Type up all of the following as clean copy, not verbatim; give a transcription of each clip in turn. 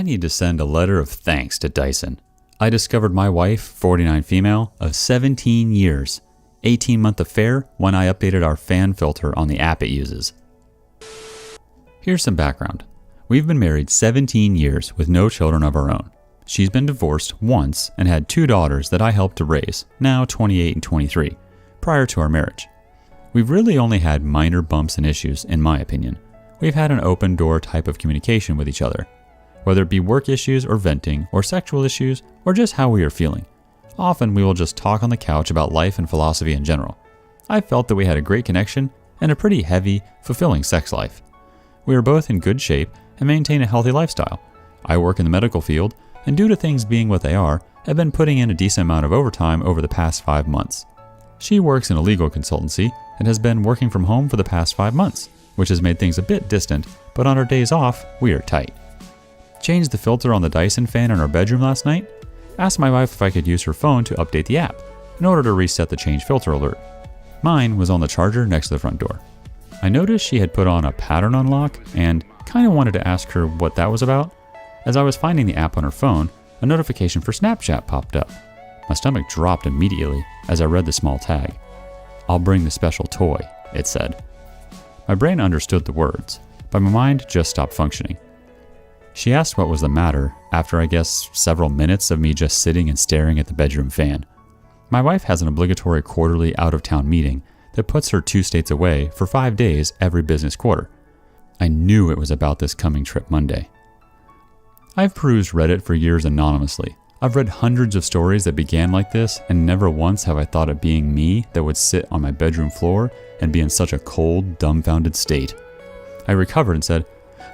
need to send a letter of thanks to Dyson. I discovered my wife, 49 female, of 17 years, 18-month affair when I updated our fan filter on the app it uses. Here's some background. We've been married 17 years with no children of our own. She's been divorced once and had 2 daughters that I helped to raise, now 28 and 23, prior to our marriage. We've really only had minor bumps and issues, in my opinion. We've had an open door type of communication with each other, whether it be work issues or venting or sexual issues or just how we are feeling. Often we will just talk on the couch about life and philosophy in general. I felt that we had a great connection and a pretty heavy, fulfilling sex life. We are both in good shape and maintain a healthy lifestyle. I work in the medical field, and due to things being what they are, have been putting in a decent amount of overtime over the past 5 months. She works in a legal consultancy and has been working from home for the past 5 months, which has made things a bit distant, but on our days off, we are tight. Changed the filter on the Dyson fan in our bedroom last night. Asked my wife if I could use her phone to update the app in order to reset the change filter alert. Mine was on the charger next to the front door. I noticed she had put on a pattern unlock and kind of wanted to ask her what that was about. As I was finding the app on her phone, a notification for Snapchat popped up. My stomach dropped immediately as I read the small tag. "I'll bring the special toy," it said. My brain understood the words, but my mind just stopped functioning. She asked what was the matter after, I guess, several minutes of me just sitting and staring at the bedroom fan. My wife has an obligatory quarterly out-of-town meeting that puts her 2 states away for 5 days every business quarter. I knew it was about this coming trip Monday. I've perused Reddit for years anonymously. I've read hundreds of stories that began like this, and never once have I thought it being me that would sit on my bedroom floor and be in such a cold, dumbfounded state. I recovered and said,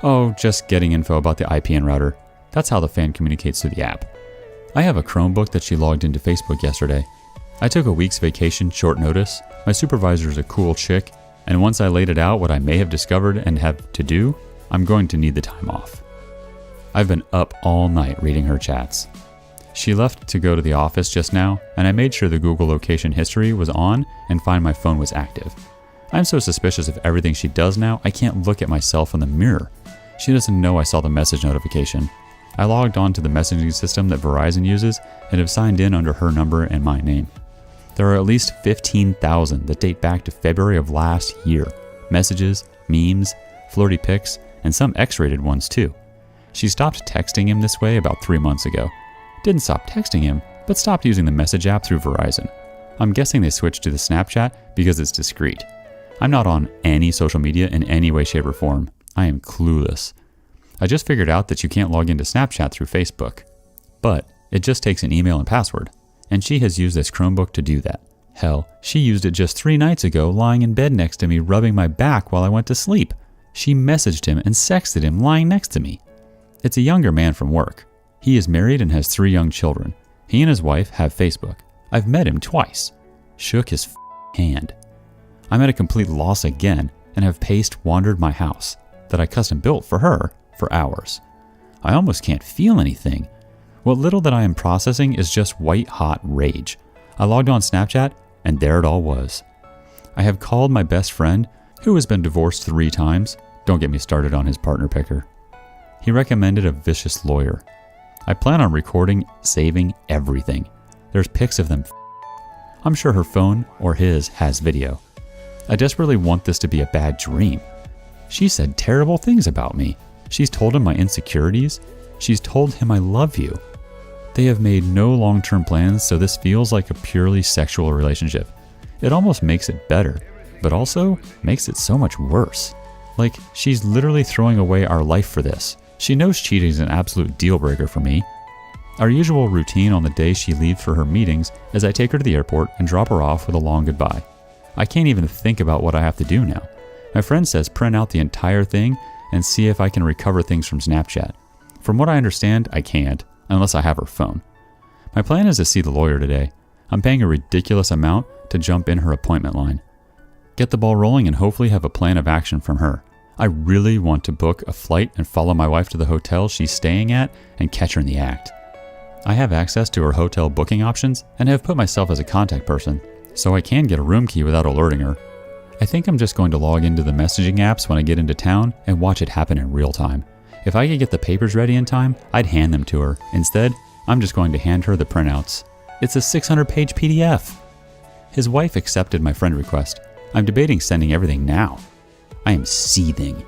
"Oh, just getting info about the IPN router. That's how the fan communicates through the app." I have a Chromebook that she logged into Facebook yesterday. I took a week's vacation short notice. My supervisor is a cool chick, and once I laid it out what I may have discovered and have to do, I'm going to need the time off. I've been up all night reading her chats. She left to go to the office just now, and I made sure the Google location history was on and find my phone was active. I'm so suspicious of everything she does now, I can't look at myself in the mirror. She doesn't know I saw the message notification. I logged on to the messaging system that Verizon uses and have signed in under her number and my name. There are at least 15,000 that date back to February of last year. Messages, memes, flirty pics, and some X-rated ones too. She stopped texting him this way about 3 months ago. Didn't stop texting him, but stopped using the message app through Verizon. I'm guessing they switched to the Snapchat because it's discreet. I'm not on any social media in any way, shape, or form. I am clueless. I just figured out that you can't log into Snapchat through Facebook. But it just takes an email and password. And she has used this Chromebook to do that. Hell, she used it just 3 nights ago lying in bed next to me rubbing my back while I went to sleep. She messaged him and sexted him lying next to me. It's a younger man from work. He is married and has 3 young children. He and his wife have Facebook. I've met him twice. Shook his hand. I'm at a complete loss again and have wandered my house that I custom built for her for hours. I almost can't feel anything. What little that I am processing is just white hot rage. I logged on Snapchat and there it all was. I have called my best friend, who has been divorced 3 times. Don't get me started on his partner picker. He recommended a vicious lawyer. I plan on recording, saving everything. There's pics of them. I'm sure her phone or his has video. I desperately want this to be a bad dream. She said terrible things about me. She's told him my insecurities. She's told him I love you. They have made no long-term plans, so this feels like a purely sexual relationship. It almost makes it better, but also makes it so much worse. Like, she's literally throwing away our life for this. She knows cheating is an absolute deal breaker for me. Our usual routine on the day she leaves for her meetings is I take her to the airport and drop her off with a long goodbye. I can't even think about what I have to do now. My friend says print out the entire thing and see if I can recover things from Snapchat. From what I understand, I can't, unless I have her phone. My plan is to see the lawyer today. I'm paying a ridiculous amount to jump in her appointment line. Get the ball rolling and hopefully have a plan of action from her. I really want to book a flight and follow my wife to the hotel she's staying at and catch her in the act. I have access to her hotel booking options and have put myself as a contact person, so I can get a room key without alerting her. I think I'm just going to log into the messaging apps when I get into town and watch it happen in real time. If I could get the papers ready in time, I'd hand them to her. Instead, I'm just going to hand her the printouts. It's a 600-page PDF. His wife accepted my friend request. I'm debating sending everything now. I am seething.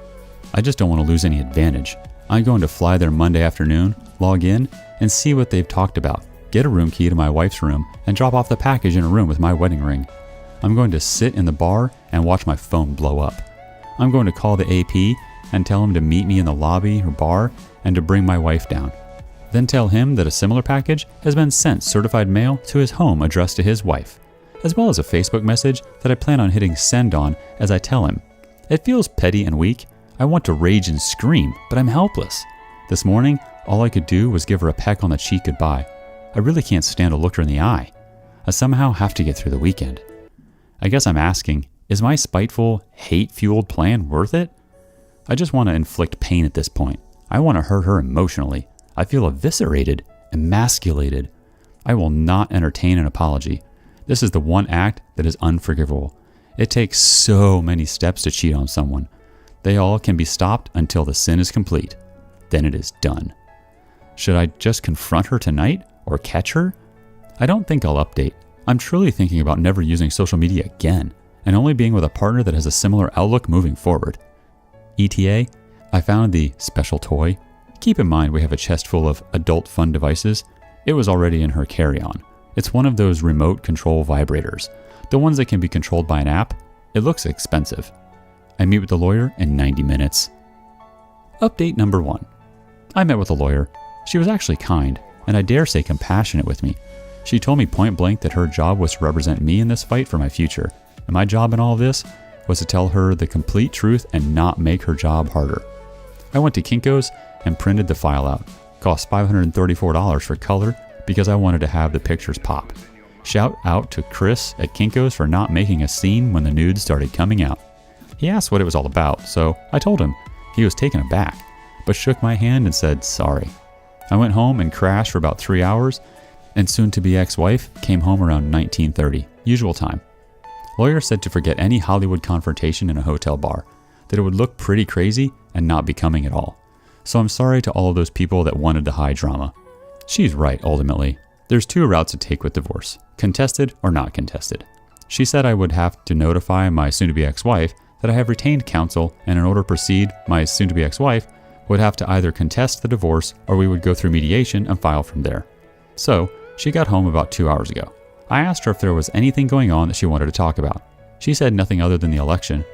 I just don't want to lose any advantage. I'm going to fly there Monday afternoon, log in, and see what they've talked about. Get a room key to my wife's room and drop off the package in a room with my wedding ring. I'm going to sit in the bar and watch my phone blow up. I'm going to call the AP and tell him to meet me in the lobby or bar and to bring my wife down. Then tell him that a similar package has been sent certified mail to his home addressed to his wife, as well as a Facebook message that I plan on hitting send on as I tell him. It feels petty and weak. I want to rage and scream, but I'm helpless. This morning, all I could do was give her a peck on the cheek goodbye. I really can't stand to look her in the eye. I somehow have to get through the weekend. I guess I'm asking, is my spiteful, hate-fueled plan worth it? I just want to inflict pain at this point. I want to hurt her emotionally. I feel eviscerated, emasculated. I will not entertain an apology. This is the one act that is unforgivable. It takes so many steps to cheat on someone. They all can be stopped until the sin is complete. Then it is done. Should I just confront her tonight or catch her? I don't think I'll update. I'm truly thinking about never using social media again and only being with a partner that has a similar outlook moving forward. ETA, I found the special toy. Keep in mind we have a chest full of adult fun devices. It was already in her carry-on. It's one of those remote control vibrators, the ones that can be controlled by an app. It looks expensive. I meet with the lawyer in 90 minutes. Update number 1. I met with a lawyer. She was actually kind, and I dare say compassionate with me. She told me point blank that her job was to represent me in this fight for my future, and my job in all of this was to tell her the complete truth and not make her job harder. I went to Kinko's and printed the file out. Cost $534 for color because I wanted to have the pictures pop. Shout out to Chris at Kinko's for not making a scene when the nudes started coming out. He asked what it was all about, so I told him. He was taken aback, but shook my hand and said sorry. I went home and crashed for about 3 hours, and soon-to-be ex-wife came home around 19:30, usual time. Lawyer said to forget any Hollywood confrontation in a hotel bar, that it would look pretty crazy and not becoming at all. So I'm sorry to all of those people that wanted the high drama. She's right, ultimately. There's 2 routes to take with divorce, contested or not contested. She said I would have to notify my soon-to-be ex-wife that I have retained counsel, and in order to proceed, my soon-to-be ex-wife would have to either contest the divorce or we would go through mediation and file from there. So, she got home about 2 hours ago. I asked her if there was anything going on that she wanted to talk about. She said nothing other than the election.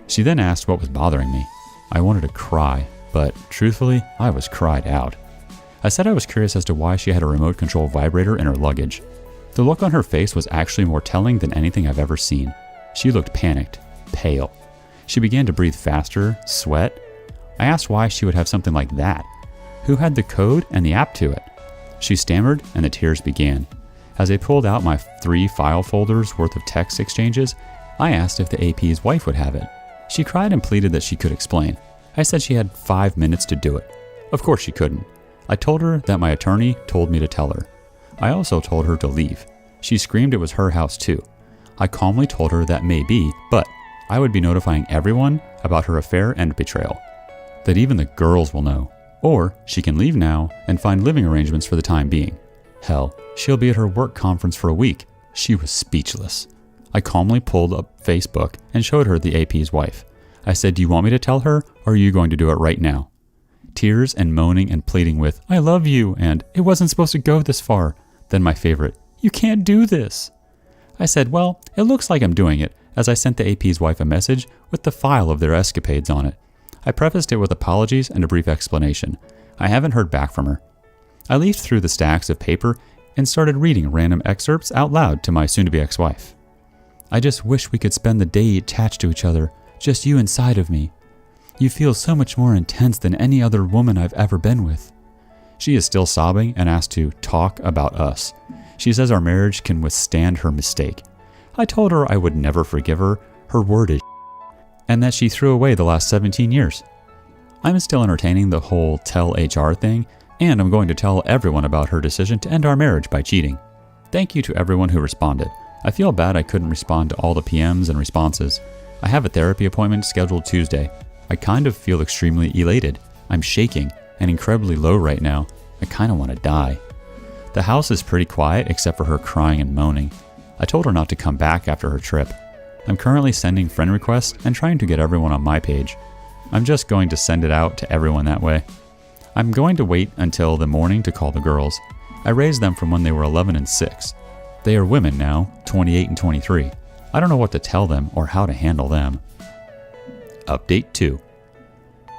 She then asked what was bothering me. I wanted to cry, but truthfully, I was cried out. I said I was curious as to why she had a remote control vibrator in her luggage. The look on her face was actually more telling than anything I've ever seen. She looked panicked, pale. She began to breathe faster, sweat. I asked why she would have something like that. Who had the code and the app to it? She stammered and the tears began. As I pulled out my 3 file folders worth of text exchanges, I asked if the AP's wife would have it. She cried and pleaded that she could explain. I said she had 5 minutes to do it. Of course she couldn't. I told her that my attorney told me to tell her. I also told her to leave. She screamed it was her house too. I calmly told her that may be, but I would be notifying everyone about her affair and betrayal. That even the girls will know. Or she can leave now and find living arrangements for the time being. Hell, she'll be at her work conference for a week. She was speechless. I calmly pulled up Facebook and showed her the AP's wife. I said, "Do you want me to tell her, or are you going to do it right now?" Tears and moaning and pleading with, "I love you," and "It wasn't supposed to go this far." Then my favorite, "You can't do this." I said, "Well, it looks like I'm doing it," as I sent the AP's wife a message with the file of their escapades on it. I prefaced it with apologies and a brief explanation. I haven't heard back from her. I leafed through the stacks of paper and started reading random excerpts out loud to my soon-to-be ex-wife. "I just wish we could spend the day attached to each other, just you inside of me. You feel so much more intense than any other woman I've ever been with." She is still sobbing and asked to talk about us. She says our marriage can withstand her mistake. I told her I would never forgive her. Her word is and that she threw away the last 17 years. I'm still entertaining the whole tell HR thing, and I'm going to tell everyone about her decision to end our marriage by cheating. Thank you to everyone who responded. I feel bad I couldn't respond to all the PMs and responses. I have a therapy appointment scheduled Tuesday. I kind of feel extremely elated. I'm shaking and incredibly low right now. I kind of want to die. The house is pretty quiet except for her crying and moaning. I told her not to come back after her trip. I'm currently sending friend requests and trying to get everyone on my page. I'm just going to send it out to everyone that way. I'm going to wait until the morning to call the girls. I raised them from when they were 11 and 6. They are women now, 28 and 23. I don't know what to tell them or how to handle them. Update 2.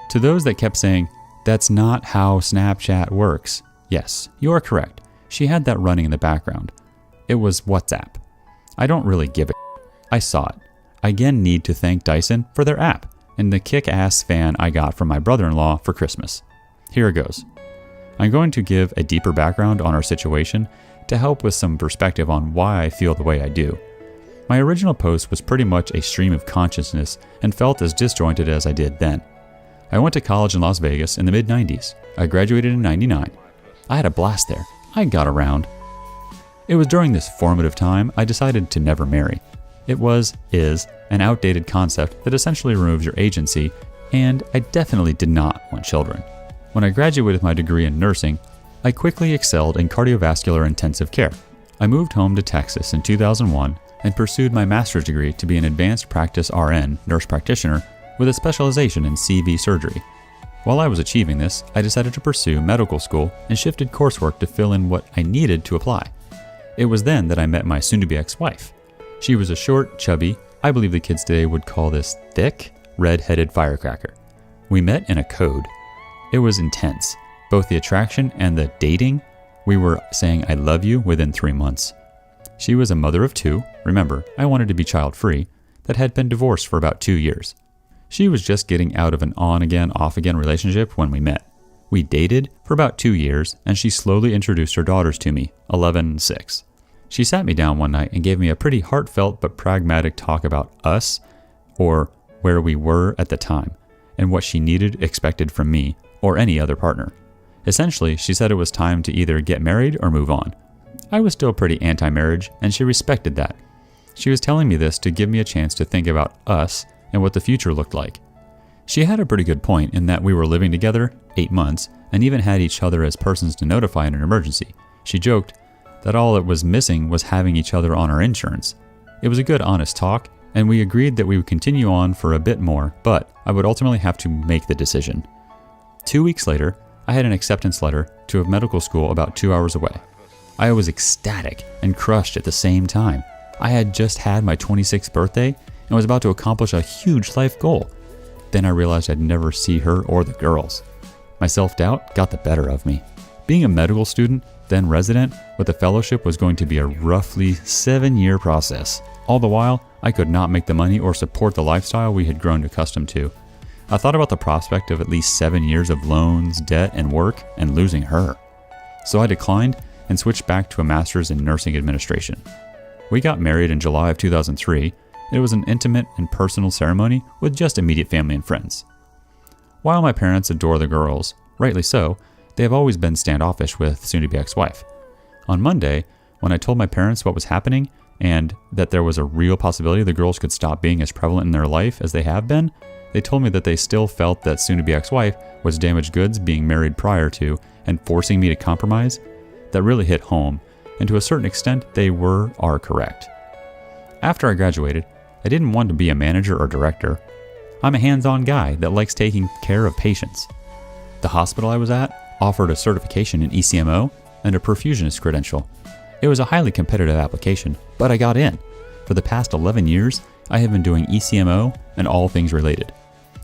To those that kept saying, "That's not how Snapchat works." Yes, you are correct. She had that running in the background. It was WhatsApp. I don't really give a I saw it. I again need to thank Dyson for their app and the kick-ass fan I got from my brother-in-law for Christmas. Here it goes. I'm going to give a deeper background on our situation to help with some perspective on why I feel the way I do. My original post was pretty much a stream of consciousness and felt as disjointed as I did then. I went to college in Las Vegas in the mid-90s. I graduated in 99. I had a blast there. I got around. It was during this formative time I decided to never marry. It is an outdated concept that essentially removes your agency, and I definitely did not want children. When I graduated with my degree in nursing, I quickly excelled in cardiovascular intensive care. I moved home to Texas in 2001 and pursued my master's degree to be an advanced practice RN, nurse practitioner, with a specialization in CV surgery. While I was achieving this, I decided to pursue medical school and shifted coursework to fill in what I needed to apply. It was then that I met my soon-to-be ex-wife. She was a short, chubby, I believe the kids today would call this thick, red-headed firecracker. We met in a code. It was intense, both the attraction and the dating. We were saying I love you within 3 months. She was a mother of 2, remember, I wanted to be child-free, that had been divorced for about 2 years. She was just getting out of an on-again, off-again relationship when we met. We dated for about 2 years, and she slowly introduced her daughters to me, 11 and 6. She sat me down one night and gave me a pretty heartfelt but pragmatic talk about us, or where we were at the time, and what she expected from me, or any other partner. Essentially, she said it was time to either get married or move on. I was still pretty anti-marriage, and she respected that. She was telling me this to give me a chance to think about us and what the future looked like. She had a pretty good point in that we were living together 8 months and even had each other as persons to notify in an emergency. She joked that all it was missing was having each other on our insurance. It was a good, honest talk, and we agreed that we would continue on for a bit more, but I would ultimately have to make the decision. 2 weeks later, I had an acceptance letter to a medical school about 2 hours away. I was ecstatic and crushed at the same time. I had just had my 26th birthday and was about to accomplish a huge life goal. Then I realized I'd never see her or the girls. My self-doubt got the better of me. Being a medical student, then resident, with a fellowship was going to be a roughly 7-year process. All the while, I could not make the money or support the lifestyle we had grown accustomed to. I thought about the prospect of at least 7 years of loans, debt, and work, and losing her. So I declined and switched back to a master's in nursing administration. We got married in July of 2003. It was an intimate and personal ceremony with just immediate family and friends. While my parents adore the girls, rightly so, they have always been standoffish with soon-to-be ex-wife. On Monday, when I told my parents what was happening and that there was a real possibility the girls could stop being as prevalent in their life as they have been, they told me that they still felt that soon-to-be ex-wife was damaged goods being married prior to and forcing me to compromise. That really hit home, and to a certain extent, they are correct. After I graduated, I didn't want to be a manager or director. I'm a hands-on guy that likes taking care of patients. The hospital I was at offered a certification in ECMO and a perfusionist credential. It was a highly competitive application, but I got in. For the past 11 years, I have been doing ECMO and all things related.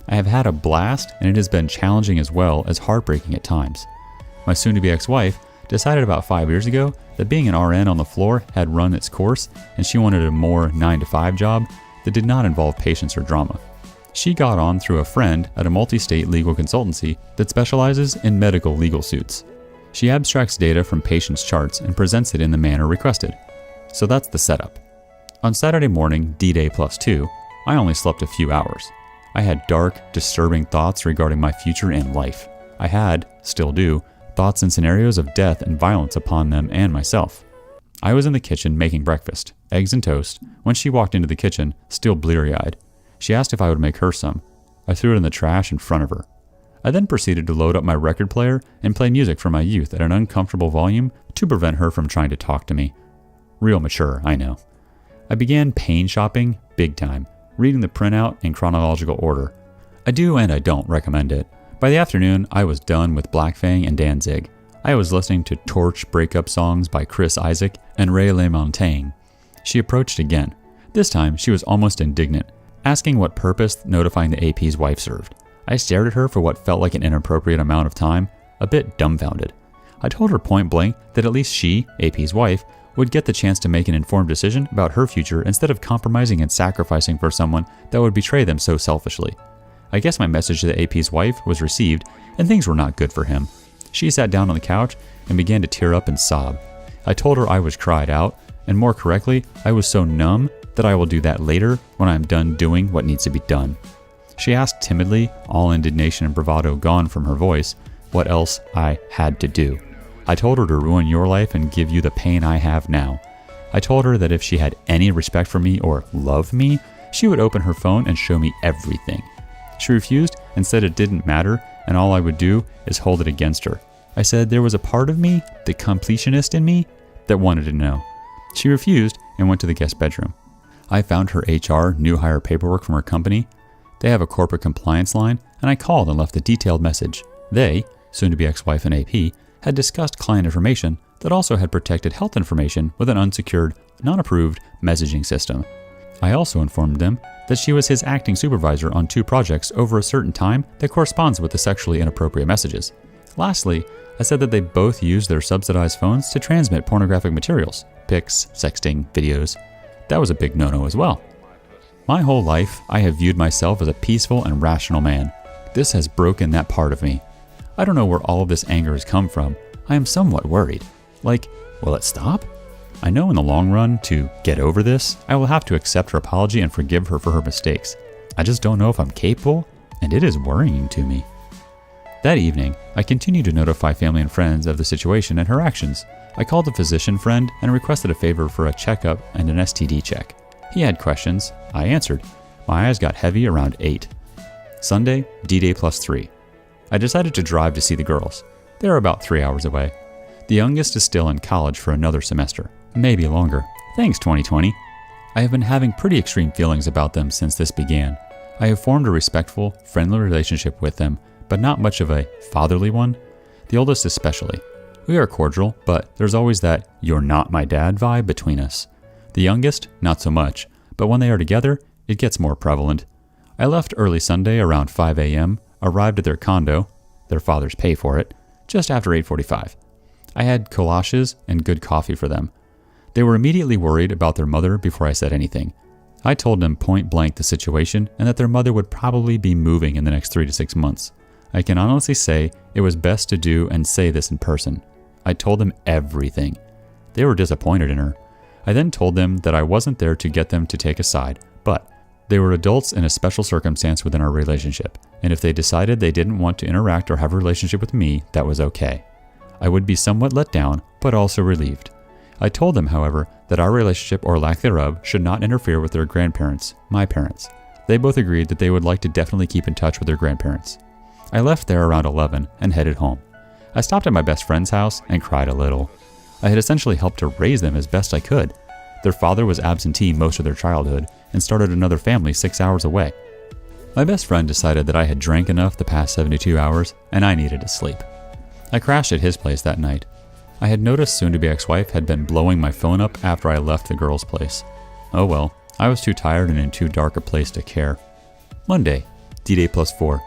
I have had a blast, and it has been challenging as well as heartbreaking at times. My soon-to-be ex-wife decided about 5 years ago that being an RN on the floor had run its course, and she wanted a more 9-to-5 job that did not involve patients or drama. She got on through a friend at a multi-state legal consultancy that specializes in medical legal suits. She abstracts data from patients' charts and presents it in the manner requested. So that's the setup. On Saturday morning, D-Day +2, I only slept a few hours. I had dark, disturbing thoughts regarding my future and life. I had, still do, thoughts and scenarios of death and violence upon them and myself. I was in the kitchen making breakfast, eggs and toast, when she walked into the kitchen, still bleary-eyed. She asked if I would make her some. I threw it in the trash in front of her. I then proceeded to load up my record player and play music from my youth at an uncomfortable volume to prevent her from trying to talk to me. Real mature, I know. I began pain shopping big time, reading the printout in chronological order. I do and I don't recommend it. By the afternoon, I was done with Black Fang and Danzig. I was listening to Torch breakup songs by Chris Isaak and Ray LaMontagne. She approached again. This time, she was almost indignant, asking what purpose notifying the AP's wife served. I stared at her for what felt like an inappropriate amount of time, a bit dumbfounded. I told her point blank that at least she, AP's wife, would get the chance to make an informed decision about her future instead of compromising and sacrificing for someone that would betray them so selfishly. I guess my message to the AP's wife was received, and things were not good for him. She sat down on the couch and began to tear up and sob. I told her I was cried out, and more correctly, I was so numb that I will do that later when I am done doing what needs to be done. She asked timidly, all indignation and bravado gone from her voice, what else I had to do. I told her to ruin your life and give you the pain I have now. I told her that if she had any respect for me or love me, she would open her phone and show me everything. She refused and said it didn't matter and all I would do is hold it against her. I said there was a part of me, the completionist in me, that wanted to know. She refused and went to the guest bedroom. I found her HR new hire paperwork from her company. They have a corporate compliance line, and I called and left a detailed message. They, soon-to-be ex-wife and AP, had discussed client information that also had protected health information with an unsecured, non-approved messaging system. I also informed them that she was his acting supervisor on 2 projects over a certain time that corresponds with the sexually inappropriate messages. Lastly, I said that they both used their subsidized phones to transmit pornographic materials, pics, sexting, videos. That was a big no-no as well. My whole life, I have viewed myself as a peaceful and rational man. This has broken that part of me. I don't know where all of this anger has come from. I am somewhat worried. Like, will it stop? I know in the long run, to get over this, I will have to accept her apology and forgive her for her mistakes. I just don't know if I'm capable, and it is worrying to me. That evening, I continued to notify family and friends of the situation and her actions. I called a physician friend and requested a favor for a checkup and an STD check. He had questions. I answered. My eyes got heavy around 8. Sunday, D-Day +3. I decided to drive to see the girls. They are about 3 hours away. The youngest is still in college for another semester, maybe longer. Thanks, 2020. I have been having pretty extreme feelings about them since this began. I have formed a respectful, friendly relationship with them, but not much of a fatherly one. The oldest especially. We are cordial, but there's always that "you're not my dad" vibe between us. The youngest, not so much, but when they are together, it gets more prevalent. I left early Sunday around 5 a.m., arrived at their condo, their fathers pay for it, just after 8:45. I had collages and good coffee for them. They were immediately worried about their mother before I said anything. I told them point blank the situation and that their mother would probably be moving in the next 3 to 6 months. I can honestly say it was best to do and say this in person. I told them everything. They were disappointed in her. I then told them that I wasn't there to get them to take a side, but they were adults in a special circumstance within our relationship, and if they decided they didn't want to interact or have a relationship with me, that was okay. I would be somewhat let down, but also relieved. I told them, however, that our relationship or lack thereof should not interfere with their grandparents, my parents. They both agreed that they would like to definitely keep in touch with their grandparents. I left there around 11 and headed home. I stopped at my best friend's house and cried a little. I had essentially helped to raise them as best I could. Their father was absentee most of their childhood and started another family 6 hours away. My best friend decided that I had drank enough the past 72 hours and I needed to sleep. I crashed at his place that night. I had noticed soon-to-be ex-wife had been blowing my phone up after I left the girl's place. Oh well, I was too tired and in too dark a place to care. Monday, D-Day +4.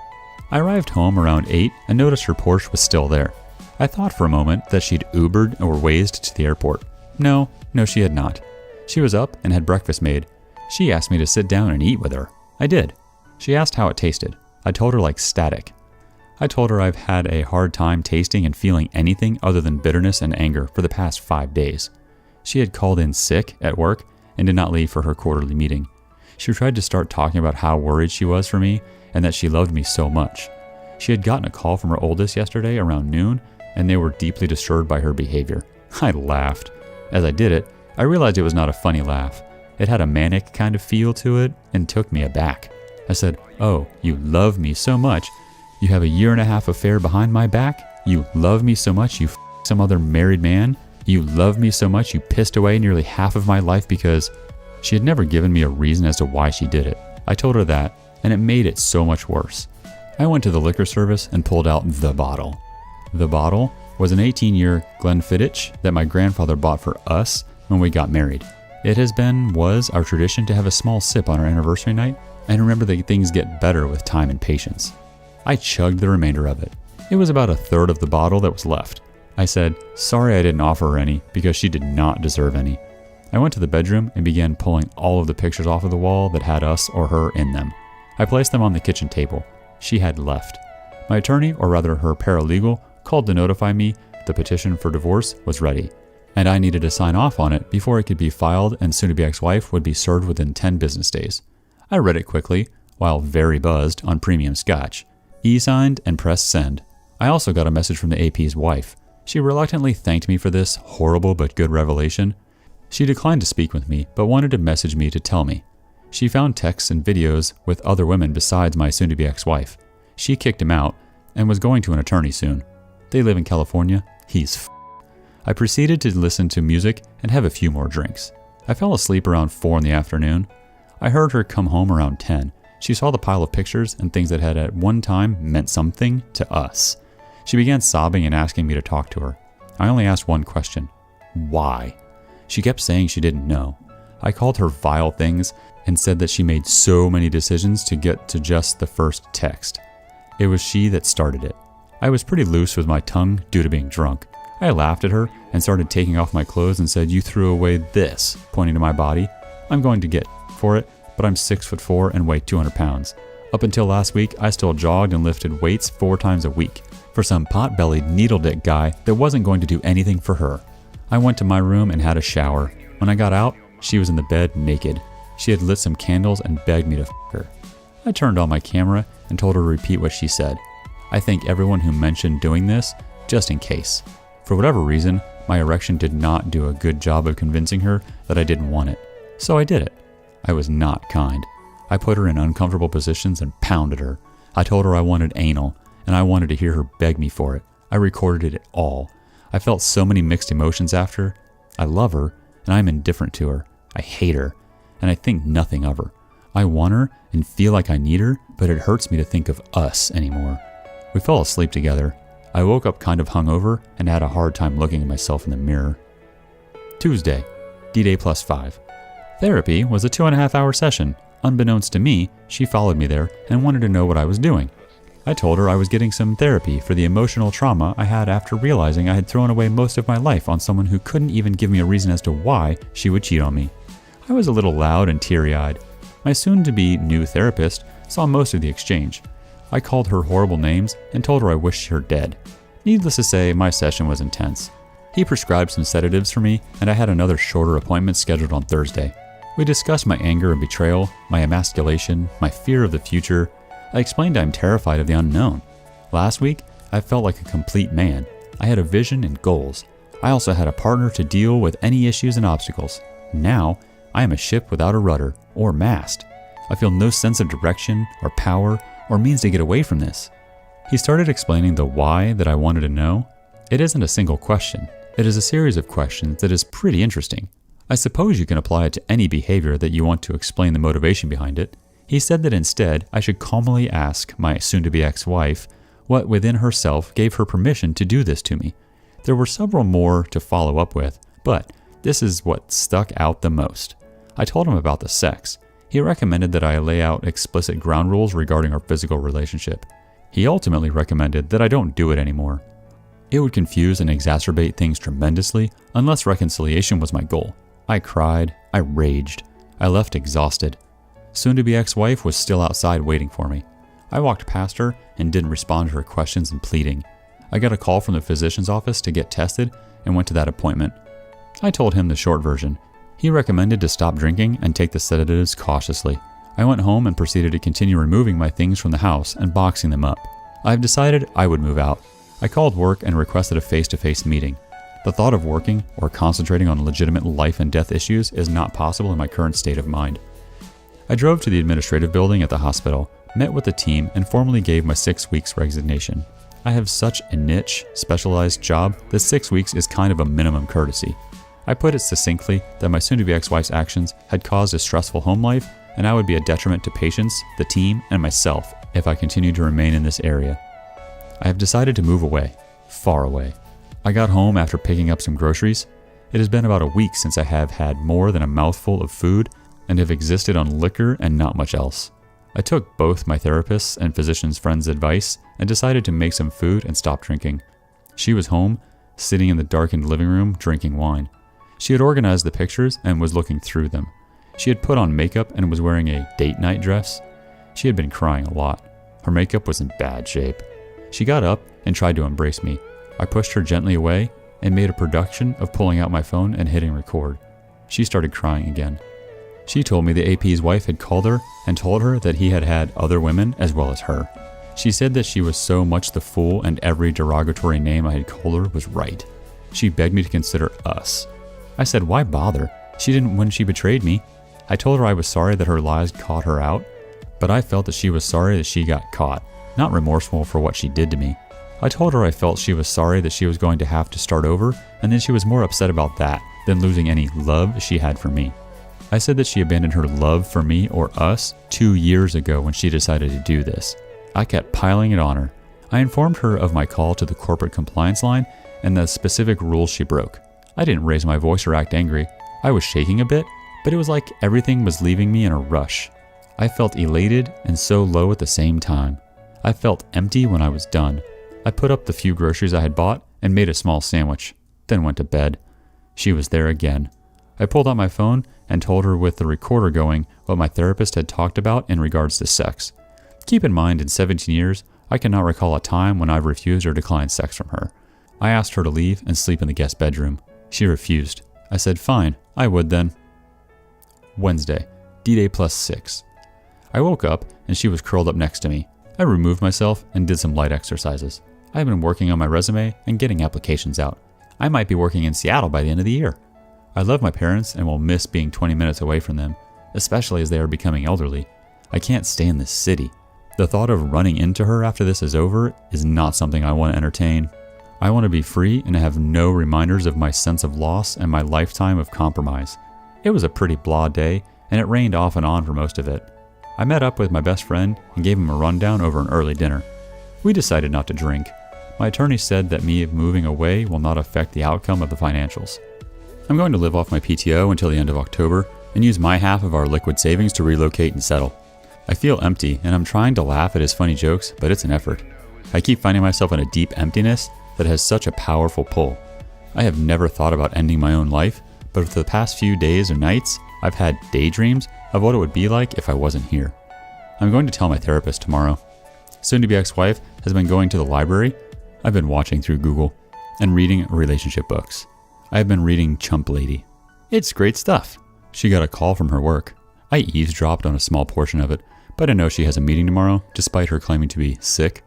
I arrived home around 8 and noticed her Porsche was still there. I thought for a moment that she'd Ubered or Wazed to the airport. No, she had not. She was up and had breakfast made. She asked me to sit down and eat with her. I did. She asked how it tasted. I told her like static. I told her I've had a hard time tasting and feeling anything other than bitterness and anger for the past 5 days. She had called in sick at work and did not leave for her quarterly meeting. She tried to start talking about how worried she was for me and that she loved me so much. She had gotten a call from her oldest yesterday around noon, and they were deeply disturbed by her behavior. I laughed. As I did it, I realized it was not a funny laugh. It had a manic kind of feel to it and took me aback. I said, "Oh, you love me so much. You have a 1.5-year affair behind my back? You love me so much you some other married man? You love me so much you pissed away nearly half of my life because... She had never given me a reason as to why she did it. I told her that, and it made it so much worse. I went to the liquor service and pulled out the bottle. The bottle was an 18-year Glenfiddich that my grandfather bought for us when we got married. It was our tradition to have a small sip on our anniversary night, and remember that things get better with time and patience. I chugged the remainder of it. It was about 1/3 of the bottle that was left. I said, sorry I didn't offer her any because she did not deserve any. I went to the bedroom and began pulling all of the pictures off of the wall that had us or her in them. I placed them on the kitchen table. She had left. My attorney, or rather her paralegal, called to notify me the petition for divorce was ready, and I needed to sign off on it before it could be filed and soon-to-be ex-wife would be served within 10 business days. I read it quickly, while very buzzed on premium scotch. E-signed and pressed send. I also got a message from the AP's wife. She reluctantly thanked me for this horrible but good revelation. She declined to speak with me, but wanted to message me to tell me. She found texts and videos with other women besides my soon-to-be ex-wife. She kicked him out and was going to an attorney soon. They live in California. He's I proceeded to listen to music and have a few more drinks. I fell asleep around 4 in the afternoon. I heard her come home around 10. She saw the pile of pictures and things that had at one time meant something to us. She began sobbing and asking me to talk to her. I only asked one question. Why? She kept saying she didn't know. I called her vile things and said that she made so many decisions to get to just the first text. It was she that started it. I was pretty loose with my tongue due to being drunk. I laughed at her and started taking off my clothes and said, you threw away this, pointing to my body. I'm going to get for it, but I'm 6'4" and weigh 200 pounds. Up until last week, I still jogged and lifted weights 4 times a week for some pot-bellied needle-dick guy that wasn't going to do anything for her. I went to my room and had a shower. When I got out, she was in the bed naked. She had lit some candles and begged me to f*** her. I turned on my camera and told her to repeat what she said. I thank everyone who mentioned doing this, just in case. For whatever reason, my erection did not do a good job of convincing her that I didn't want it. So I did it. I was not kind. I put her in uncomfortable positions and pounded her. I told her I wanted anal, and I wanted to hear her beg me for it. I recorded it all. I felt so many mixed emotions after. I love her, and I am indifferent to her. I hate her, and I think nothing of her. I want her and feel like I need her, but it hurts me to think of us anymore. We fell asleep together. I woke up kind of hungover and had a hard time looking at myself in the mirror. Tuesday, D-Day +5. Therapy was a 2.5-hour session. Unbeknownst to me, she followed me there and wanted to know what I was doing. I told her I was getting some therapy for the emotional trauma I had after realizing I had thrown away most of my life on someone who couldn't even give me a reason as to why she would cheat on me. I was a little loud and teary-eyed. My soon-to-be new therapist saw most of the exchange. I called her horrible names and told her I wished her dead. Needless to say, my session was intense. He prescribed some sedatives for me, and I had another shorter appointment scheduled on Thursday. We discussed my anger and betrayal, my emasculation, my fear of the future. I explained I'm terrified of the unknown. Last week, I felt like a complete man. I had a vision and goals. I also had a partner to deal with any issues and obstacles. Now, I am a ship without a rudder or mast. I feel no sense of direction or power or means to get away from this. He started explaining the why that I wanted to know. It isn't a single question. It is a series of questions that is pretty interesting. I suppose you can apply it to any behavior that you want to explain the motivation behind it. He said that instead, I should calmly ask my soon-to-be ex-wife what within herself gave her permission to do this to me. There were several more to follow up with, but this is what stuck out the most. I told him about the sex. He recommended that I lay out explicit ground rules regarding our physical relationship. He ultimately recommended that I don't do it anymore. It would confuse and exacerbate things tremendously unless reconciliation was my goal. I cried. I raged. I left exhausted. Soon-to-be ex-wife was still outside waiting for me. I walked past her and didn't respond to her questions and pleading. I got a call from the physician's office to get tested and went to that appointment. I told him the short version. He recommended to stop drinking and take the sedatives cautiously. I went home and proceeded to continue removing my things from the house and boxing them up. I've decided I would move out. I called work and requested a face-to-face meeting. The thought of working or concentrating on legitimate life and death issues is not possible in my current state of mind. I drove to the administrative building at the hospital. met with the team, and formally gave my 6 weeks resignation. I have such a niche, specialized job that 6 weeks is kind of a minimum courtesy. I put it succinctly that my soon-to-be ex-wife's actions had caused a stressful home life, and I would be a detriment to patients, the team, and myself if I continued to remain in this area. I have decided to move away, far away. I got home after picking up some groceries. It has been about a week since I have had more than a mouthful of food and have existed on liquor and not much else. I took both my therapist's and physician's friend's advice and decided to make some food and stop drinking. She was home, sitting in the darkened living room, drinking wine. She had organized the pictures and was looking through them. She had put on makeup and was wearing a date night dress. She had been crying a lot. Her makeup was in bad shape. She got up and tried to embrace me. I pushed her gently away and made a production of pulling out my phone and hitting record. She started crying again. She told me the AP's wife had called her and told her that he had had other women as well as her. She said that she was so much the fool and every derogatory name I had called her was right. She begged me to consider us. I said, why bother? She didn't when she betrayed me. I told her I was sorry that her lies caught her out, but I felt that she was sorry that she got caught, not remorseful for what she did to me. I told her I felt she was sorry that she was going to have to start over, and then she was more upset about that than losing any love she had for me. I said that she abandoned her love for me or us 2 years ago when she decided to do this. I kept piling it on her. I informed her of my call to the corporate compliance line and the specific rules she broke. I didn't raise my voice or act angry. I was shaking a bit, but it was like everything was leaving me in a rush. I felt elated and so low at the same time. I felt empty when I was done. I put up the few groceries I had bought and made a small sandwich, then went to bed. She was there again. I pulled out my phone and told her with the recorder going what my therapist had talked about in regards to sex. Keep in mind, in 17 years, I cannot recall a time when I've refused or declined sex from her. I asked her to leave and sleep in the guest bedroom. She refused. I said, fine, I would then. Wednesday, D-Day plus 6. I woke up and she was curled up next to me. I removed myself and did some light exercises. I have been working on my resume and getting applications out. I might be working in Seattle by the end of the year. I love my parents and will miss being 20 minutes away from them, especially as they are becoming elderly. I can't stay in this city. The thought of running into her after this is over is not something I want to entertain. I want to be free and have no reminders of my sense of loss and my lifetime of compromise. It was a pretty blah day, and it rained off and on for most of it. I met up with my best friend and gave him a rundown over an early dinner. We decided not to drink. My attorney said that me moving away will not affect the outcome of the financials. I'm going to live off my PTO until the end of October and use my half of our liquid savings to relocate and settle. I feel empty and I'm trying to laugh at his funny jokes, but it's an effort. I keep finding myself in a deep emptiness that has such a powerful pull. I have never thought about ending my own life, but for the past few days or nights, I've had daydreams of what it would be like if I wasn't here. I'm going to tell my therapist tomorrow. Soon-to-be ex-wife has been going to the library. I've been watching through Google and reading relationship books. I have been reading Chump Lady. It's great stuff. She got a call from her work. I eavesdropped on a small portion of it, but I know she has a meeting tomorrow, despite her claiming to be sick.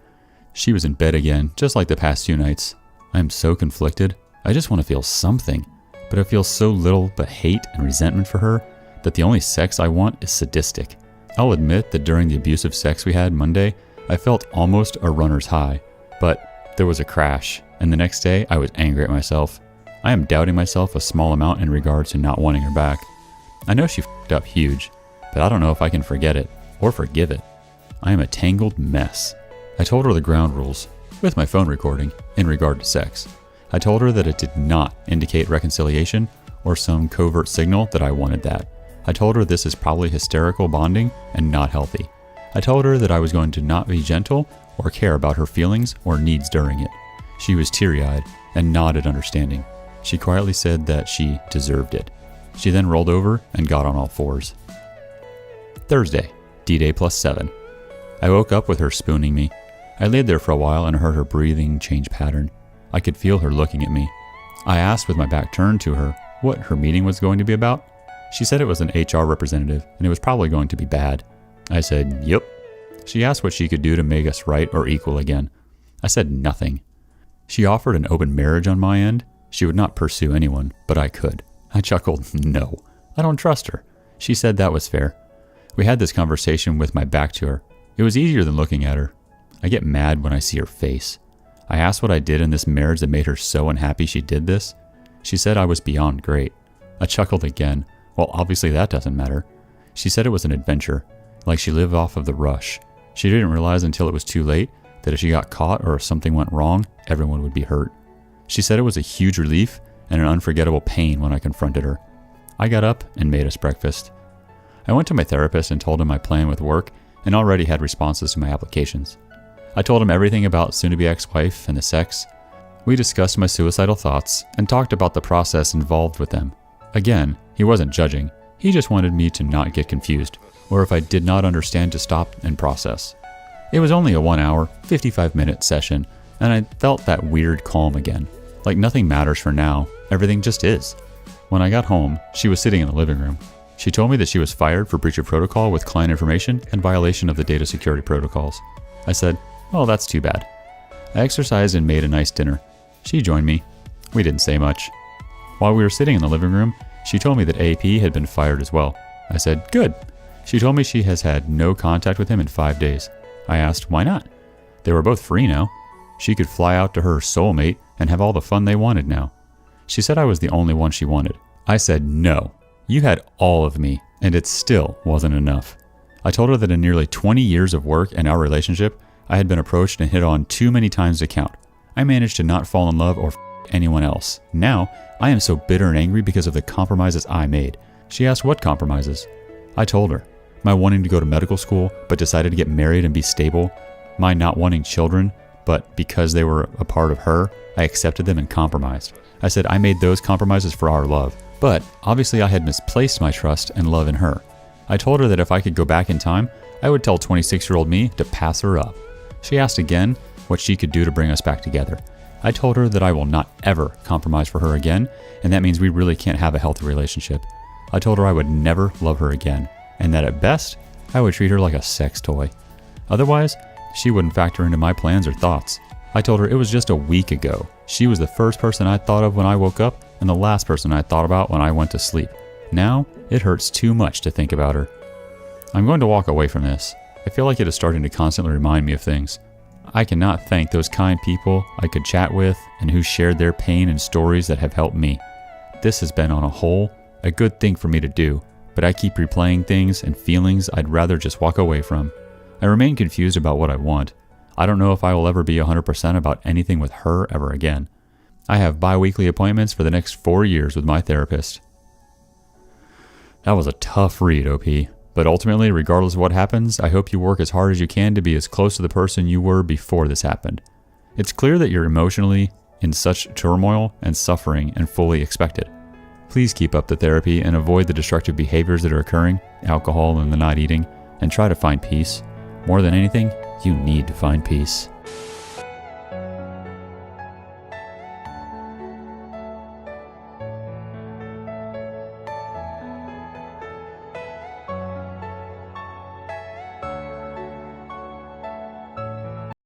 She was in bed again, just like the past 2 nights. I am so conflicted. I just want to feel something, but I feel so little but hate and resentment for her that the only sex I want is sadistic. I'll admit that during the abusive sex we had Monday, I felt almost a runner's high, but there was a crash, and the next day I was angry at myself. I am doubting myself a small amount in regards to not wanting her back. I know she f***ed up huge, but I don't know if I can forget it or forgive it. I am a tangled mess. I told her the ground rules, with my phone recording, in regard to sex. I told her that it did not indicate reconciliation or some covert signal that I wanted that. I told her this is probably hysterical bonding and not healthy. I told her that I was going to not be gentle or care about her feelings or needs during it. She was teary-eyed and nodded understanding. She quietly said that she deserved it. She then rolled over and got on all fours. Thursday, D-Day plus 7. I woke up with her spooning me. I laid there for a while and heard her breathing change pattern. I could feel her looking at me. I asked with my back turned to her what her meeting was going to be about. She said it was an HR representative and it was probably going to be bad. I said, yep. She asked what she could do to make us right or equal again. I said nothing. She offered an open marriage on my end. She would not pursue anyone, but I could. I chuckled, no, I don't trust her. She said that was fair. We had this conversation with my back to her. It was easier than looking at her. I get mad when I see her face. I asked what I did in this marriage that made her so unhappy she did this. She said I was beyond great. I chuckled again. Well, obviously that doesn't matter. She said it was an adventure, like she lived off of the rush. She didn't realize until it was too late that if she got caught or if something went wrong, everyone would be hurt. She said it was a huge relief and an unforgettable pain when I confronted her. I got up and made us breakfast. I went to my therapist and told him my plan with work and already had responses to my applications. I told him everything about soon-to-be ex-wife and the sex. We discussed my suicidal thoughts and talked about the process involved with them. Again, he wasn't judging. He just wanted me to not get confused, or if I did not understand to stop and process. It was only a 1 hour, 55-minute session, and I felt that weird calm again. Like nothing matters for now, everything just is. When I got home, she was sitting in the living room. She told me that she was fired for breach of protocol with client information and violation of the data security protocols. I said, "Oh, that's too bad." I exercised and made a nice dinner. She joined me. We didn't say much. While we were sitting in the living room, she told me that AP had been fired as well. I said, "Good." She told me she has had no contact with him in 5 days. I asked, why not? They were both free now. She could fly out to her soulmate and have all the fun they wanted now. She said I was the only one she wanted. I said, "No, you had all of me, and it still wasn't enough." I told her that in nearly 20 years of work and our relationship, I had been approached and hit on too many times to count. I managed to not fall in love or anyone else. Now, I am so bitter and angry because of the compromises I made. She asked what compromises. I told her. My wanting to go to medical school, but decided to get married and be stable. My not wanting children, but because they were a part of her, I accepted them and compromised. I said I made those compromises for our love, but obviously I had misplaced my trust and love in her. I told her that if I could go back in time, I would tell 26-year-old me to pass her up. She asked again what she could do to bring us back together. I told her that I will not ever compromise for her again, and that means we really can't have a healthy relationship. I told her I would never love her again, and that at best, I would treat her like a sex toy. Otherwise, she wouldn't factor into my plans or thoughts. I told her it was just a week ago. She was the first person I thought of when I woke up and the last person I thought about when I went to sleep. Now, it hurts too much to think about her. I'm going to walk away from this. I feel like it is starting to constantly remind me of things. I cannot thank those kind people I could chat with and who shared their pain and stories that have helped me. This has been, on a whole, a good thing for me to do, but I keep replaying things and feelings I'd rather just walk away from. I remain confused about what I want. I don't know if I will ever be 100% about anything with her ever again. I have bi-weekly appointments for the next 4 years with my therapist. That was a tough read, OP. But ultimately, regardless of what happens, I hope you work as hard as you can to be as close to the person you were before this happened. It's clear that you're emotionally in such turmoil and suffering and fully expect it. Please keep up the therapy and avoid the destructive behaviors that are occurring, alcohol and the not eating, and try to find peace. More than anything, you need to find peace.